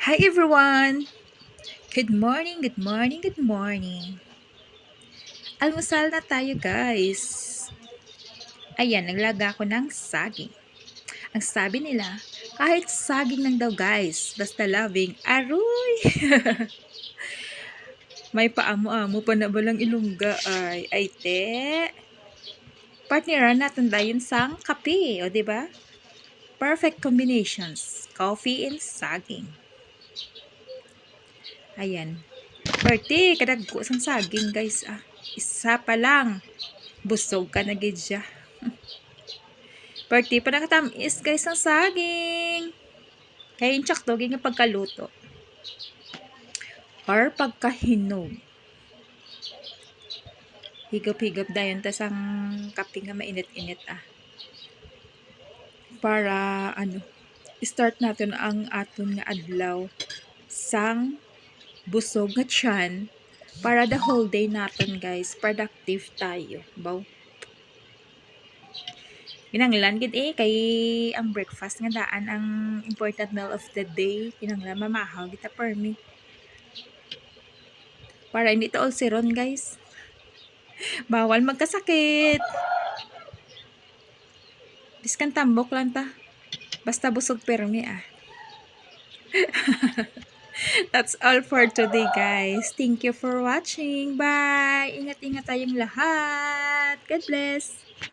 Hi everyone! Good morning, good morning, good morning. Almusal na tayo guys. Ayan, naglaga ako ng saging. Ang sabi nila, kahit saging lang daw guys, basta loving, aroy! May paamo-amo pa na balang ilungga ay te. Partneran natin dayon sang kape, o diba? Perfect combinations, coffee and saging. Ayan. Birthday, kadagko sang saging guys Isa pa lang. Busog ka na gid siya. Birthday pa nakatamis guys ang saging. Kaya yung tsakto nga pagkaluto. Or pagkahinog. Higop-higop dayon tas ang kape nga mainit-init Para start natin ang aton nga adlaw sang busog nga tiyan para the whole day natin guys productive tayo. Baw. Kinanglan gid kay ang breakfast nga daan ang important meal of the day. Kinanglan mamahaw kita permi. Para hindi to ulceron guys. Bawal magkasakit. Biskan tambok lang ta. Basta busog permi That's all for today guys. Thank you for watching. Bye! Ingat-ingat tayong lahat. God bless!